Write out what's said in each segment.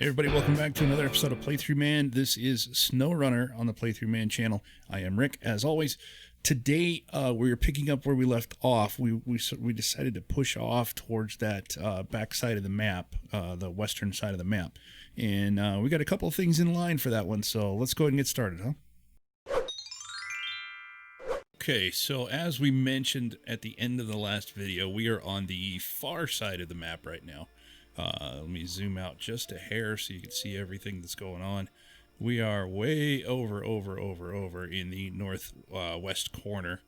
Hey everybody, welcome back to another episode of Playthrough Man. This is SnowRunner on the Playthrough Man channel. I am Rick, as always. Today, we're picking up where we left off. We decided to push off towards that back side of the map, the western side of the map. And we got a couple of things in line for that one, so let's go ahead and get started, huh? Okay, so as we mentioned at the end of the last video, we are on the far side of the map right now. Let me zoom out just a hair so you can see everything that's going on. We are way over in the northwest corner,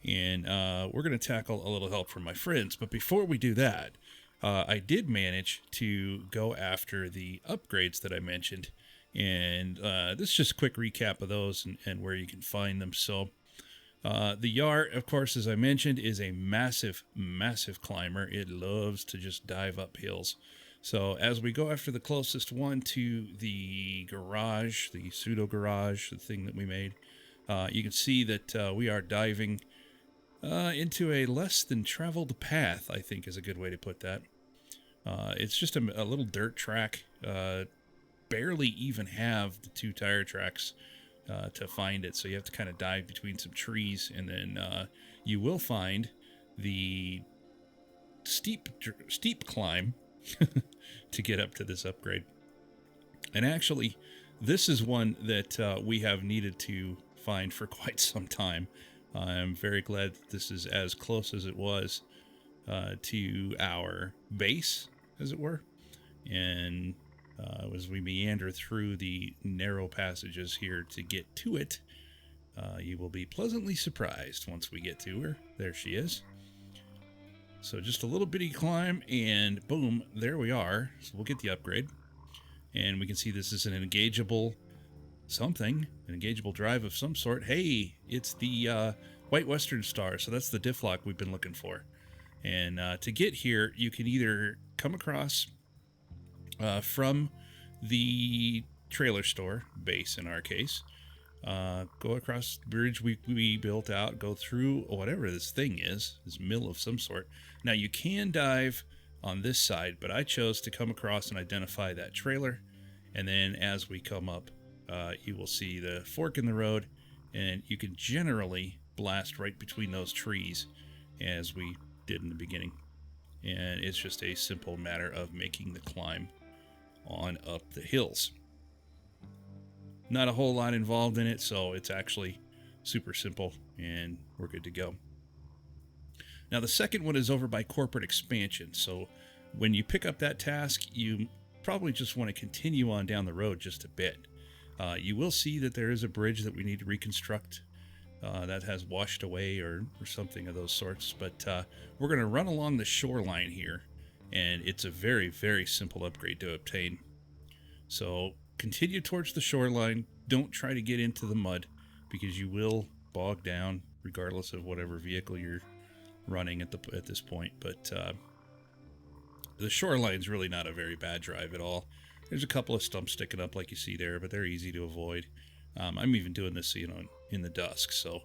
and we're going to tackle a little help from my friends. But before we do that, I did manage to go after the upgrades that I mentioned, and this is just a quick recap of those and where you can find them. So the Yar, of course, as I mentioned, is a massive climber. It loves to just dive up hills. So as we go after the closest one to the garage, the pseudo garage, the thing that we made, you can see that we are diving into a less than traveled path, I think is a good way to put that. It's just a little dirt track, barely even have the 2 tire tracks to find it, so you have to kind of dive between some trees, and then you will find the steep climb to get up to this upgrade. And actually, this is one that we have needed to find for quite some time. I'm very glad that this is as close as it was to our base, as it were, and as we meander through the narrow passages here to get to it, you will be pleasantly surprised once we get to her. There she is. So just a little bitty climb, and boom, there we are. So we'll get the upgrade. And we can see this is an engageable drive of some sort. Hey, it's the White Western Star, so that's the diff lock we've been looking for. And to get here, you can either come across from the trailer store base, in our case, go across the bridge we built out, go through whatever this thing is, this mill of some sort. Now you can dive on this side, but I chose to come across and identify that trailer, and then as we come up, you will see the fork in the road, and you can generally blast right between those trees as we did in the beginning. And it's just a simple matter of making the climb on up the hills. Not a whole lot involved in it, so it's actually super simple, and we're good to go. Now the second one is over by corporate expansion, so when you pick up that task, you probably just want to continue on down the road just a bit. You will see that there is a bridge that we need to reconstruct that has washed away or something of those sorts, but we're going to run along the shoreline here, and it's a very simple upgrade to obtain. So continue towards the shoreline. Don't try to get into the mud, because you will bog down regardless of whatever vehicle you're running at this point. But the shoreline's really not a very bad drive at all. There's a couple of stumps sticking up like you see there, but they're easy to avoid. I'm even doing this, in the dusk, so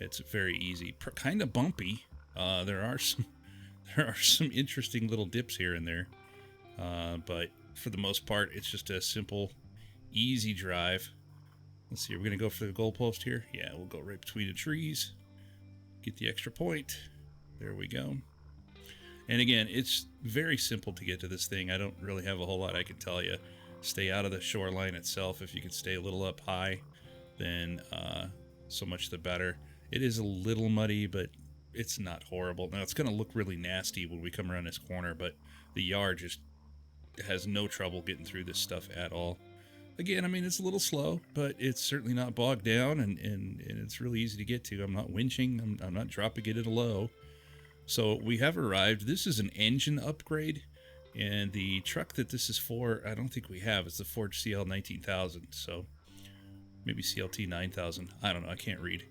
it's very easy. Kind of bumpy. There are some interesting little dips here and there, but for the most part, it's just a simple, easy drive. Let's see, we're going to go for the goalpost here. Yeah, we'll go right between the trees. Get the extra point. There we go. And again, it's very simple to get to this thing. I don't really have a whole lot I can tell you. Stay out of the shoreline itself. If you can stay a little up high, then so much the better. It is a little muddy, but it's not horrible. Now, it's going to look really nasty when we come around this corner, but the yard just has no trouble getting through this stuff at all. Again, I mean, it's a little slow, but it's certainly not bogged down, and it's really easy to get to. I'm not winching. I'm not dropping it at a low. So we have arrived. This is an engine upgrade, and the truck that this is for, I don't think we have. It's the Ford CL 19000, so maybe CLT 9000. I don't know. I can't read.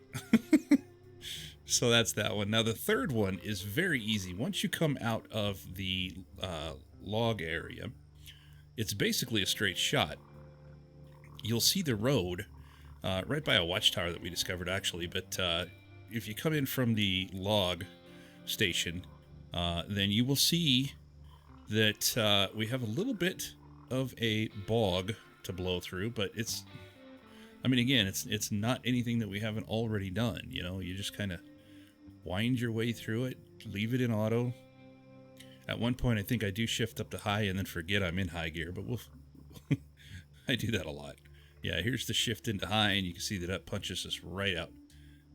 So that's that one. Now the third one is very easy. Once you come out of the log area, it's basically a straight shot. You'll see the road right by a watchtower that we discovered, actually. But if you come in from the log station, then you will see that we have a little bit of a bog to blow through, but I mean, again, it's not anything that we haven't already done. You know, you just kind of wind your way through it, leave it in auto. At one point, I think I do shift up to high and then forget I'm in high gear, but I do that a lot. Yeah, here's the shift into high, and you can see that punches us right out.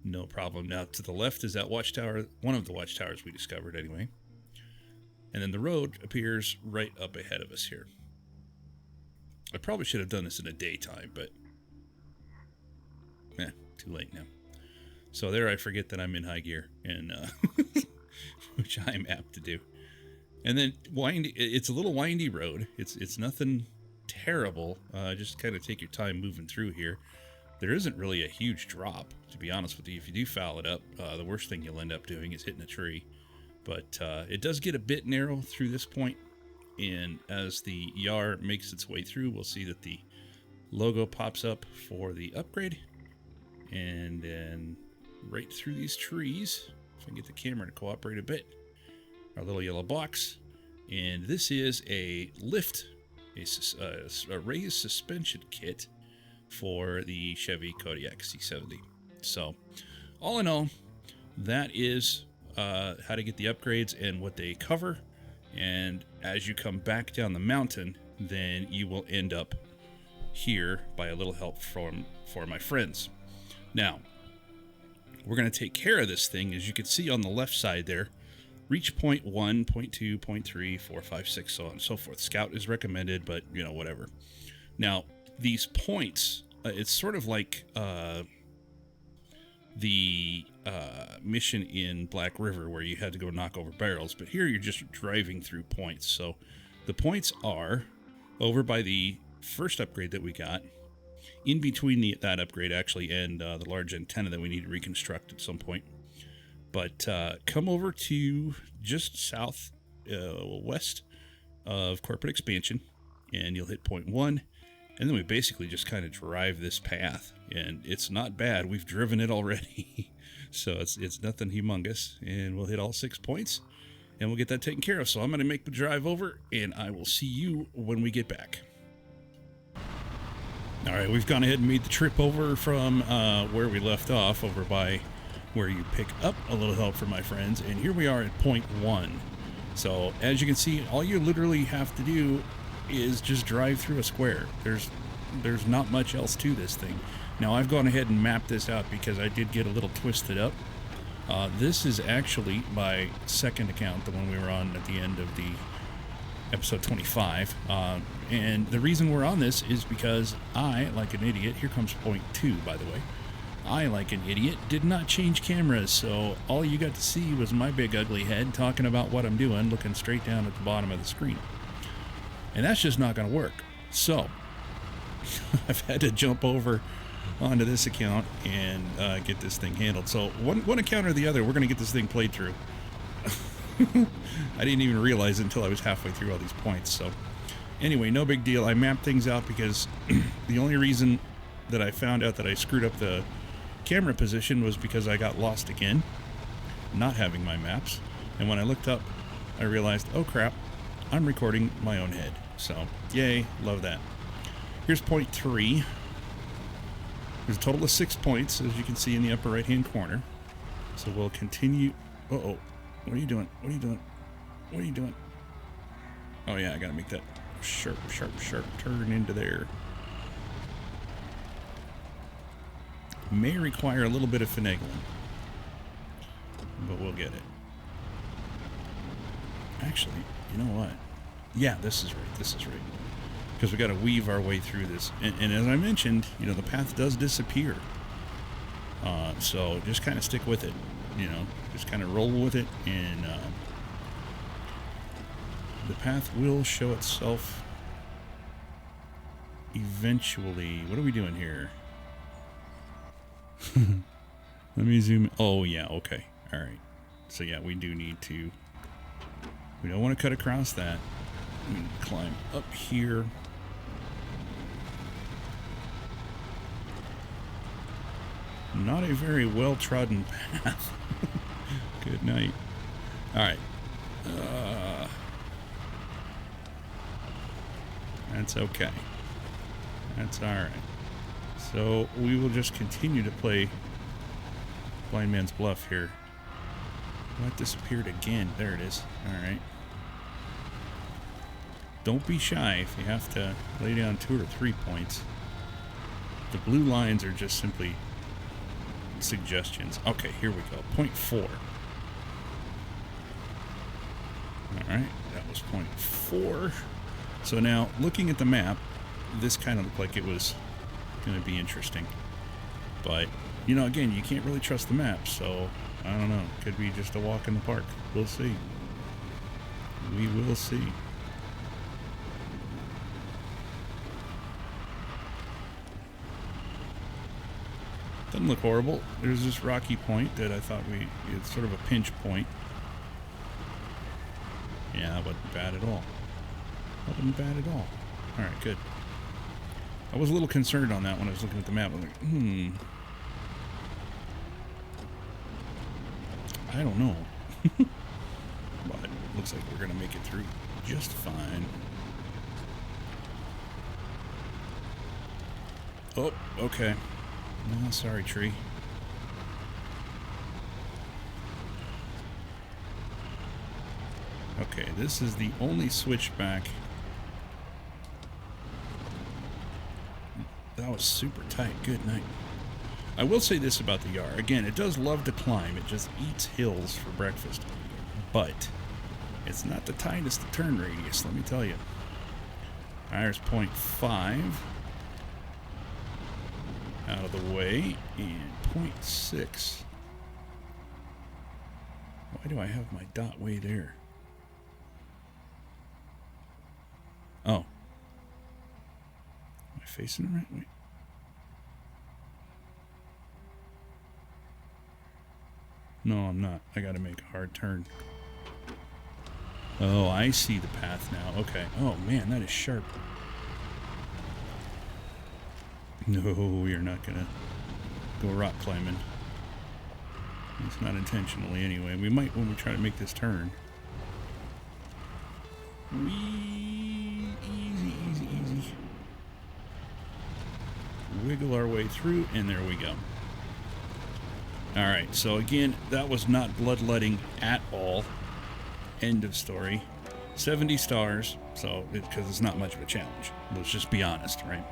No problem. Now, to the left is that watchtower, one of the watchtowers we discovered anyway. And then the road appears right up ahead of us here. I probably should have done this in the daytime, but too late now. So there I forget that I'm in high gear, and which I'm apt to do. And then it's a little windy road. It's nothing terrible. Just kind of take your time moving through here. There isn't really a huge drop, to be honest with you. If you do foul it up, the worst thing you'll end up doing is hitting a tree. But it does get a bit narrow through this point, and as the YAR makes its way through, we'll see that the logo pops up for the upgrade. And then right through these trees, if I can get the camera to cooperate a bit, our little yellow box. And this is a lift, a raised suspension kit for the Chevy Kodiaq C70. So all in all, that is how to get the upgrades and what they cover. And as you come back down the mountain, then you will end up here by a little help for my friends. Now, we're going to take care of this thing. As you can see on the left side there, reach point 1, point 2, point 3, 4, 5, 6, so on and so forth. Scout is recommended, but, you know, whatever. Now, these points, it's sort of like the mission in Black River where you had to go knock over barrels, but here you're just driving through points. So the points are over by the first upgrade that we got, in between that upgrade actually and the large antenna that we need to reconstruct at some point. But come over to just south west of Corporate Expansion, and you'll hit point 1. And then we basically just kind of drive this path, and it's not bad. We've driven it already, so it's nothing humongous. And we'll hit all 6 points, and we'll get that taken care of. So I'm going to make the drive over, and I will see you when we get back. All right, we've gone ahead and made the trip over from where we left off, over by where you pick up a little help from my friends, and here we are at point 1. So as you can see, all you literally have to do is just drive through a square. There's not much else to this thing. Now I've gone ahead and mapped this out because I did get a little twisted up. This is actually my second account, the one we were on at the end of the episode 25. And the reason we're on this is because I, like an idiot, here comes point 2, by the way. I, like an idiot, did not change cameras, so all you got to see was my big ugly head talking about what I'm doing, looking straight down at the bottom of the screen. And that's just not going to work. So I've had to jump over onto this account and get this thing handled. So one account or the other, we're going to get this thing played through. I didn't even realize it until I was halfway through all these points. So anyway, no big deal. I mapped things out because the only reason that I found out that I screwed up the camera position was because I got lost again, not having my maps. And when I looked up, I realized, oh crap, I'm recording my own head. So yay, love that. Here's point 3. There's a total of 6 points, as you can see in the upper right hand corner. So we'll continue. Uh-oh, what are you doing? What are you doing? What are you doing? Oh yeah, I gotta make that sharp turn into there. May require a little bit of finagling, but we'll get it. Actually, you know what? Yeah, this is right. This is right. Because we got to weave our way through this. And as I mentioned, you know, the path does disappear. So just kind of stick with it. You know, just kind of roll with it, and the path will show itself eventually. What are we doing here? Let me zoom in. Oh, yeah, okay. All right. So, yeah, we do need to... We don't want to cut across that. We need to climb up here. Not a very well-trodden path. Good night. All right. That's okay. That's alright. So we will just continue to play Blind Man's Bluff here. That disappeared again. There it is. Alright. Don't be shy if you have to lay down 2 or 3 points. The blue lines are just simply suggestions. Okay, here we go. Point 4. Alright, that was point 4. So now, looking at the map, this kind of looked like it was going to be interesting. But, you know, again, you can't really trust the map, so I don't know. Could be just a walk in the park. We'll see. We will see. Doesn't look horrible. There's this rocky point that I thought it's sort of a pinch point. Yeah, that wasn't bad at all. Wasn't bad at all. Alright, good. I was a little concerned on that when I was looking at the map. I was like, I don't know. But it looks like we're going to make it through just fine. Oh, okay. No, sorry, tree. Okay, this is the only switchback. That was super tight. Good night. I will say this about the Yar. Again, it does love to climb. It just eats hills for breakfast. But it's not the tightest turn radius, let me tell you. There's point 5. Out of the way. And point 6. Why do I have my dot way there? Oh. Am I facing the right way? No, I'm not. I gotta make a hard turn. Oh, I see the path now. Okay. Oh, man, that is sharp. No, we are not gonna go rock climbing. It's not intentionally anyway. We might when we try to make this turn. Wee, easy, easy, easy. Wiggle our way through, and there we go. Alright, so again, that was not bloodletting at all. End of story. 70 stars, so because it's not much of a challenge. Let's just be honest, right?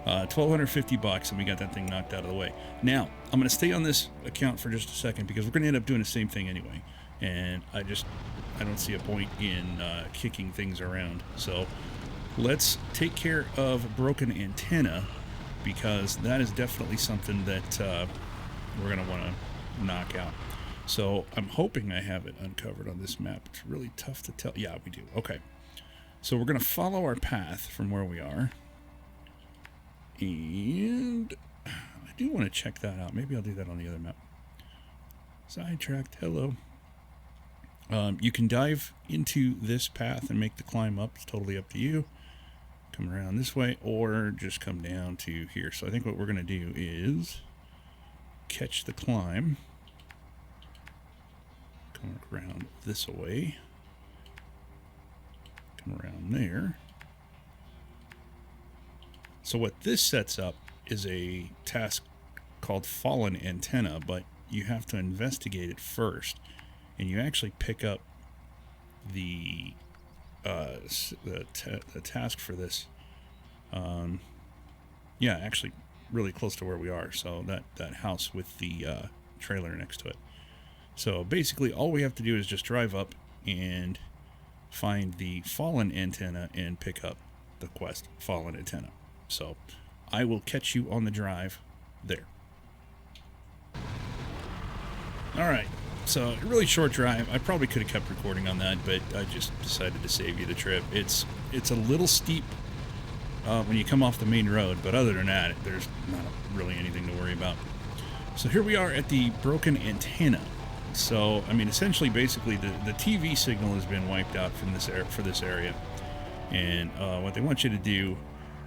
$1,250, and we got that thing knocked out of the way. Now, I'm going to stay on this account for just a second because we're going to end up doing the same thing anyway. And I don't see a point in kicking things around. So let's take care of broken antenna because that is definitely something that we're going to want to knock out. So I'm hoping I have it uncovered on this map. It's really tough to tell. Yeah, we do. Okay. So we're going to follow our path from where we are. And I do want to check that out. Maybe I'll do that on the other map. Sidetracked. Hello. You can dive into this path and make the climb up. It's totally up to you. Come around this way or just come down to here. So I think what we're going to do is catch the climb. Come around this way. Come around there. So what this sets up is a task called Fallen Antenna, but you have to investigate it first. And you actually pick up the task for this. Yeah, actually really close to where we are. So that house with the trailer next to it. So basically all we have to do is just drive up and find the Fallen Antenna and pick up the quest Fallen Antenna. So I will catch you on the drive there. Alright, so a really short drive. I probably could have kept recording on that, but I just decided to save you the trip. It's a little steep when you come off the main road, but other than that, there's not really anything to worry about. So here we are at the broken antenna. So, I mean, essentially, basically, the TV signal has been wiped out from for this area. And what they want you to do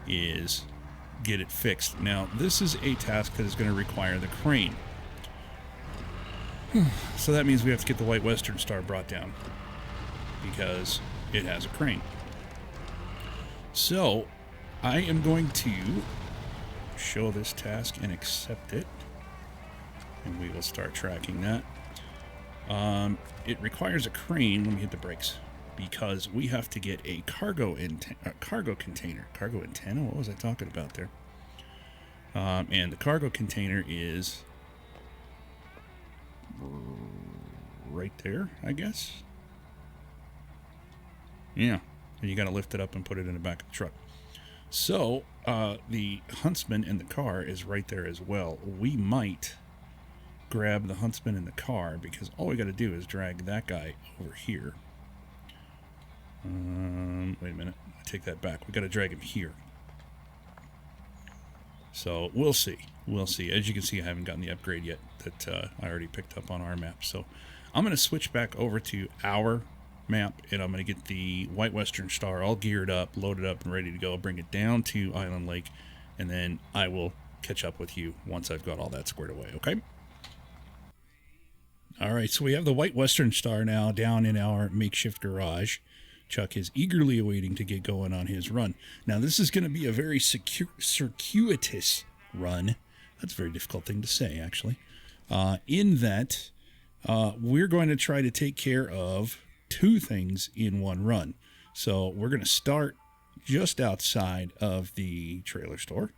is get it fixed. Now, this is a task that is going to require the crane. So that means we have to get the White Western Star brought down because it has a crane. So I am going to show this task and accept it, and we will start tracking that. It requires a crane. Let me hit the brakes, because we have to get a cargo container. Cargo antenna? What was I talking about there? And the cargo container is right there, I guess. Yeah, and you got to lift it up and put it in the back of the truck. So the huntsman in the car is right there as well. We might grab the huntsman in the car, because all we got to do is drag that guy over here. Wait a minute. I take that back. We got to drag him here. So we'll see. We'll see. As you can see, I haven't gotten the upgrade yet that I already picked up on our map. So I'm going to switch back over to our map, and I'm going to get the White Western Star all geared up, loaded up, and ready to go. Bring it down to Island Lake, and then I will catch up with you once I've got all that squared away, okay? All right, so we have the White Western Star now down in our makeshift garage. Chuck is eagerly awaiting to get going on his run. Now, this is going to be a very circuitous run. That's a very difficult thing to say, actually. In that, we're going to try to take care of two things in one run. So we're going to start just outside of the trailer store,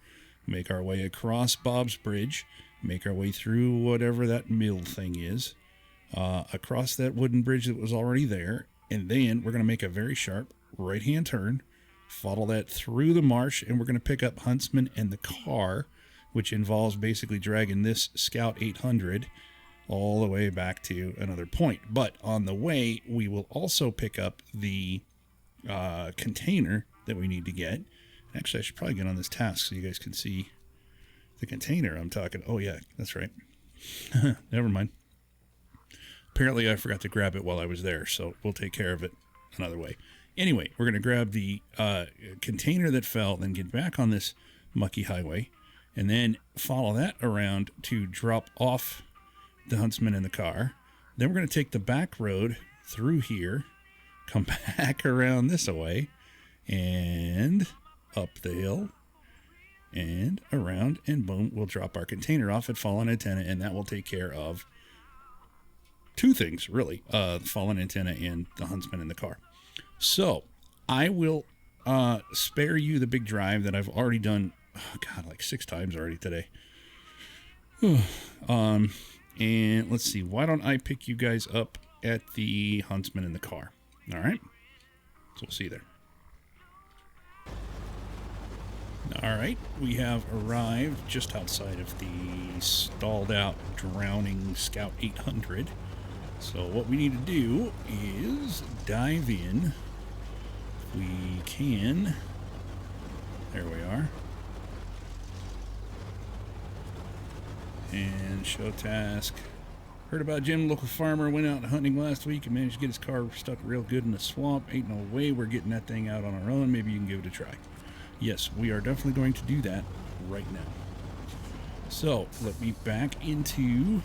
make our way across Bob's Bridge, make our way through whatever that mill thing is, across that wooden bridge that was already there, and then we're going to make a very sharp right-hand turn, follow that through the marsh, and we're going to pick up Huntsman and the car, which involves basically dragging this Scout 800 all the way back to another point. But on the way, we will also pick up the container that we need to get. Actually, I should probably get on this task so you guys can see the container I'm talking. Oh, yeah, that's right. Never mind. Apparently, I forgot to grab it while I was there, so we'll take care of it another way. Anyway, we're going to grab the container that fell, then get back on this mucky highway, and then follow that around to drop off the Huntsman in the car. Then we're going to take the back road through here, come back around this way, and up the hill, and around, and boom, we'll drop our container off at Fallen Antenna, and that will take care of two things, really, the Fallen Antenna and the Huntsman in the car. So I will spare you the big drive that I've already done, like 6 times already today. And let's see, why don't I pick you guys up at the Huntsman in the car? All right, so we'll see you there. All right, we have arrived just outside of the stalled out, drowning Scout 800. So what we need to do is dive in. If we can. There we are. And show task. Heard about Jim, local farmer, went out hunting last week and managed to get his car stuck real good in the swamp. Ain't no way we're getting that thing out on our own. Maybe you can give it a try. Yes, we are definitely going to do that right now. So let me back into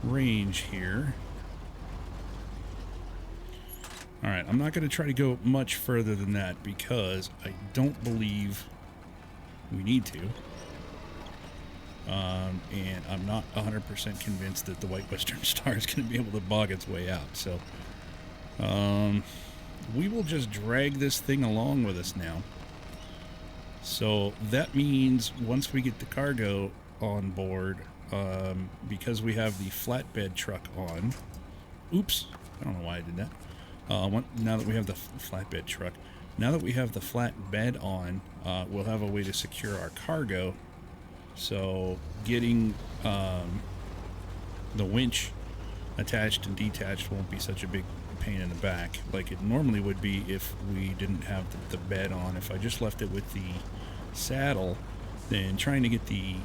range here. All right, I'm not going to try to go much further than that because I don't believe we need to. And I'm not 100% convinced that the White Western Star is going to be able to bog its way out. So we will just drag this thing along with us now. So that means once we get the cargo on board, because we have the flatbed truck on. Oops, I don't know why I did that. Now that we have the flatbed truck, now that we have the flatbed on, we'll have a way to secure our cargo. So getting the winch attached and detached won't be such a big pain in the back like it normally would be if we didn't have the bed on. If I just left it with the saddle, then trying to get the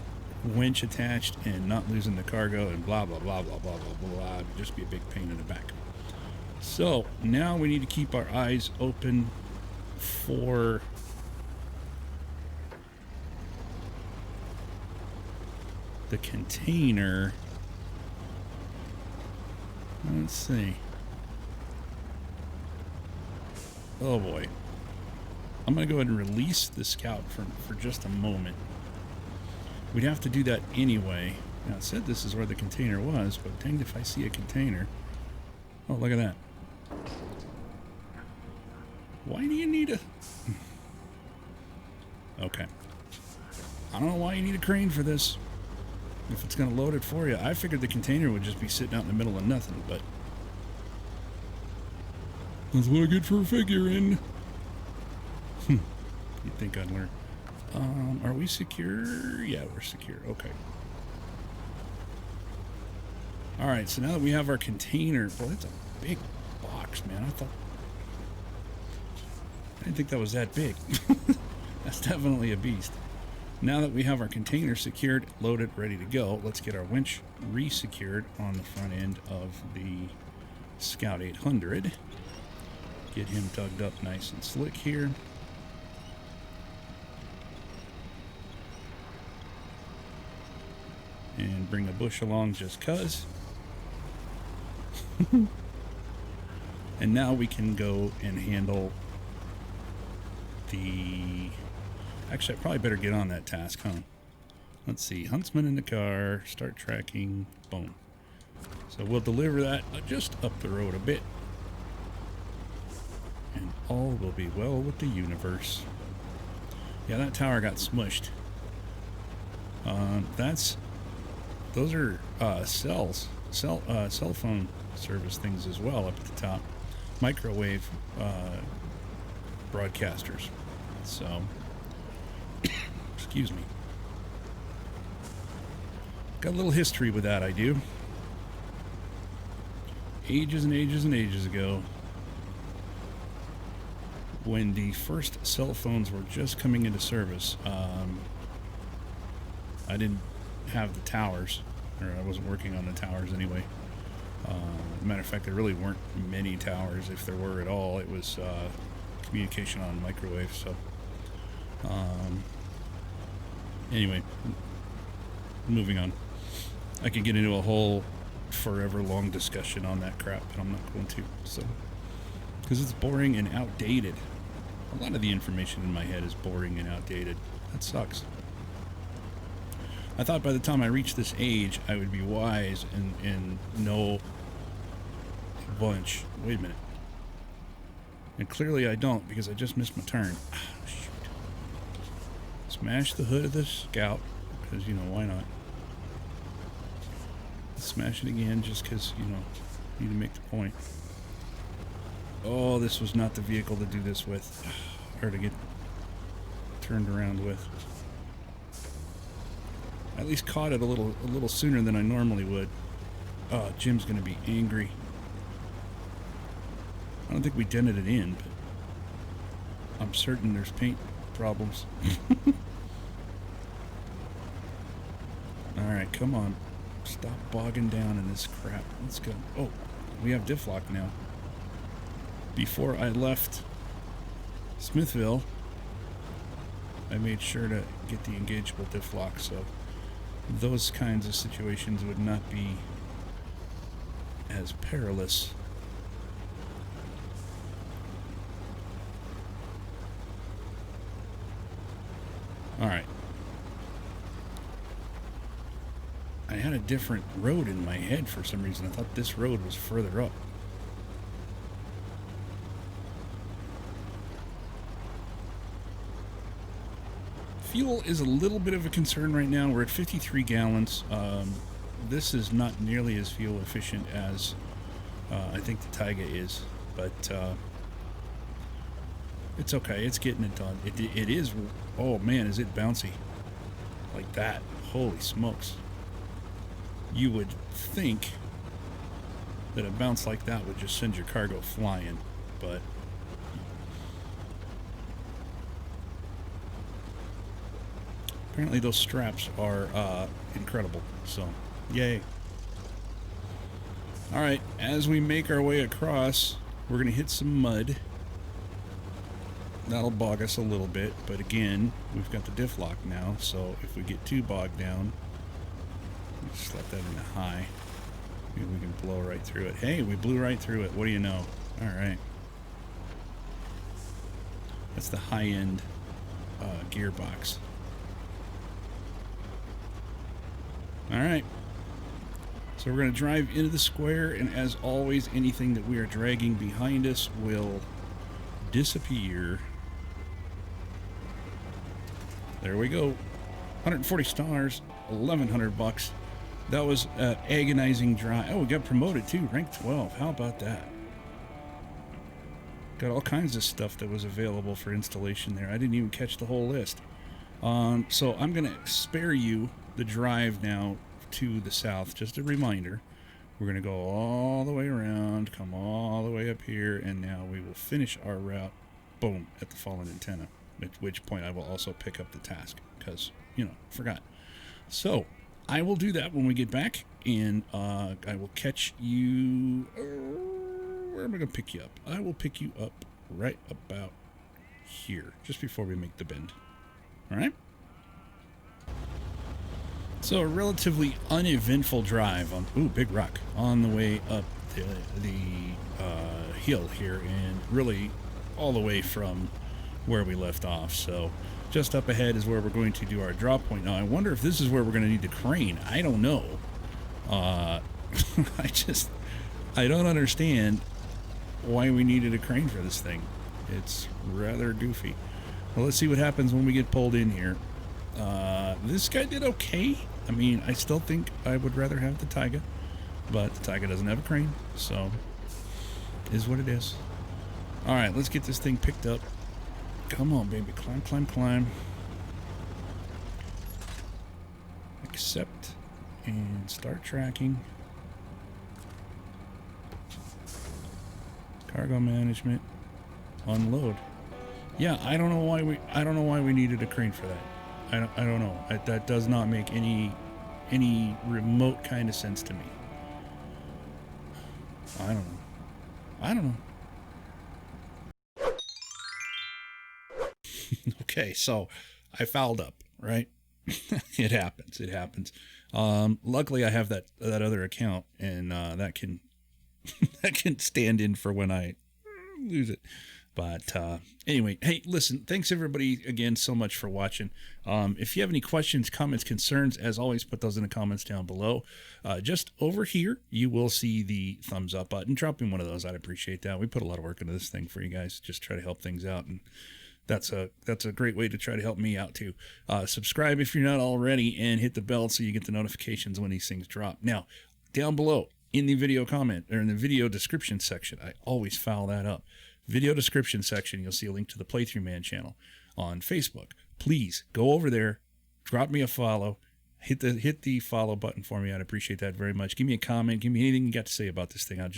winch attached and not losing the cargo and blah blah blah blah blah blah blah would just be a big pain in the back. So now we need to keep our eyes open for the container. Let's see. Oh boy. I'm going to go ahead and release the scout for just a moment. We'd have to do that anyway. Now, it said this is where the container was, but dang if I see a container. Oh, look at that. Why do you need a... Okay. I don't know why you need a crane for this. If it's going to load it for you. I figured the container would just be sitting out in the middle of nothing, but... That's what I get for a figuring. You'd think I'd learn. Are we secure? Yeah, we're secure. Okay. Alright, so now that we have our container... Well, that's a big box, man. I didn't think that was that big. That's definitely a beast. Now that we have our container secured, loaded, ready to go, let's get our winch re-secured on the front end of the Scout 800. Get him tugged up nice and slick here. And bring a bush along just cuz. And now we can go and handle the... Actually, I probably better get on that task, huh? Let's see. Huntsman in the car. Start tracking. Boom. So we'll deliver that just up the road a bit. And all will be well with the universe. Yeah, that tower got smushed. Those are cell phone service things as well up at the top. Microwave broadcasters. So, excuse me. Got a little history with that, I do. Ages and ages and ages ago, when the first cell phones were just coming into service, I didn't have the towers, or I wasn't working on the towers anyway. Matter of fact, there really weren't many towers, if there were at all. It was communication on microwave. So, anyway, moving on. I could get into a whole forever long discussion on that crap, but I'm not going to. So, because it's boring and outdated. A lot of the information in my head is boring and outdated. That sucks. I thought by the time I reached this age, I would be wise and know a bunch. Wait a minute. And clearly I don't, because I just missed my turn. Ah, shoot. Smash the hood of the Scout, because, you know, why not? Smash it again, just because, you know, need to make the point. Oh, this was not the vehicle to do this with, or to get turned around with. I at least caught it a little sooner than I normally would. Oh, Jim's gonna be angry. I don't think we dented it in, but I'm certain there's paint problems. Alright, come on. Stop bogging down in this crap. Let's go. Oh, we have diff lock now. Before I left Smithville, I made sure to get the engageable diff lock, so those kinds of situations would not be as perilous. Alright. I had a different road in my head for some reason. I thought this road was further up. Fuel is a little bit of a concern right now. We're at 53 gallons. This is not nearly as fuel efficient as I think the Taiga is, but it's okay. It's getting it done. It is. Oh man, is it bouncy like that? Holy smokes! You would think that a bounce like that would just send your cargo flying, but apparently those straps are incredible, so yay. Alright, as we make our way across, we're going to hit some mud. That'll bog us a little bit, but again, we've got the diff lock now, so if we get too bogged down, just let that in a high. Maybe we can blow right through it. Hey, we blew right through it. What do you know? Alright. That's the high-end gearbox. All right. So we're going to drive into the square, and as always, anything that we are dragging behind us will disappear. There we go. 140 stars, 1,100 bucks. That was an agonizing drive. Oh, we got promoted too, rank 12. How about that? Got all kinds of stuff that was available for installation there. I didn't even catch the whole list. So I'm going to spare you the drive now to the south. Just a reminder. We're going to go all the way around, come all the way up here, and now we will finish our route, boom, at the fallen antenna. At which point I will also pick up the task, because, you know, forgot. So, I will do that when we get back, and I will catch you... where am I going to pick you up? I will pick you up right about here, just before we make the bend. All right? So, a relatively uneventful drive on... Ooh, big rock. On the way up the hill here, and really all the way from where we left off. So, just up ahead is where we're going to do our drop point. Now, I wonder if this is where we're going to need the crane. I don't know. I don't understand why we needed a crane for this thing. It's rather goofy. Well, let's see what happens when we get pulled in here. This guy did okay. I mean, I still think I would rather have the Taiga, but the Taiga doesn't have a crane, so it is what it is. All right, let's get this thing picked up. Come on, baby. Climb, climb, climb. Accept and start tracking. Cargo management. Unload. Yeah, I don't know why we needed a crane for that. I don't know. That does not make any remote kind of sense to me. I don't know. Okay, so I fouled up, right? It happens. Luckily I have that other account, and that can that can stand in for when I lose it. But anyway, hey, listen, thanks everybody again so much for watching. If you have any questions, comments, concerns, as always, put those in the comments down below. Just over here, you will see the thumbs up button. Drop me one of those. I'd appreciate that. We put a lot of work into this thing for you guys. Just try to help things out, and that's a great way to try to help me out too. Subscribe if you're not already, and hit the bell so you get the notifications when these things drop. Now, down below in the video comment, or in the video description section, I always foul that up. Video description section, you'll see a link to the Playthrough Man channel on Facebook. Please go over there, drop me a follow, hit the follow button for me. I'd appreciate that very much. Give me a comment, give me anything you got to say about this thing. I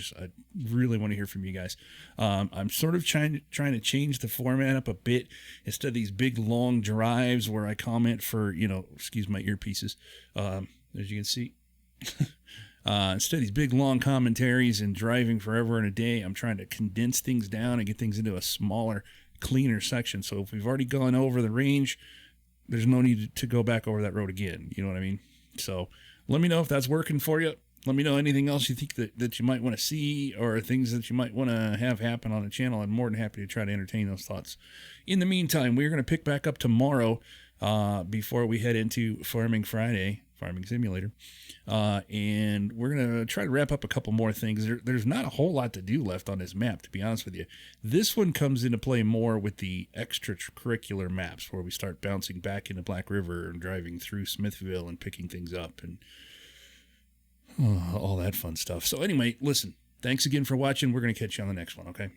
really want to hear from you guys. I'm sort of trying to change the format up a bit. Instead of these big long drives where I comment for, excuse my earpieces, as you can see. Instead of these big long commentaries and driving forever in a day, I'm trying to condense things down and get things into a smaller, cleaner section. So if we've already gone over the range, there's no need to go back over that road again. You know what I mean? So let me know if that's working for you. Let me know anything else you think that you might want to see, or things that you might want to have happen on the channel. I'm more than happy to try to entertain those thoughts. In the meantime, we're going to pick back up tomorrow before we head into Farming Friday. Farming Simulator, and we're going to try to wrap up a couple more things. There's not a whole lot to do left on this map, to be honest with you. This one comes into play more with the extracurricular maps, where we start bouncing back into Black River and driving through Smithville and picking things up and all that fun stuff. So anyway, listen, thanks again for watching. We're going to catch you on the next one, okay?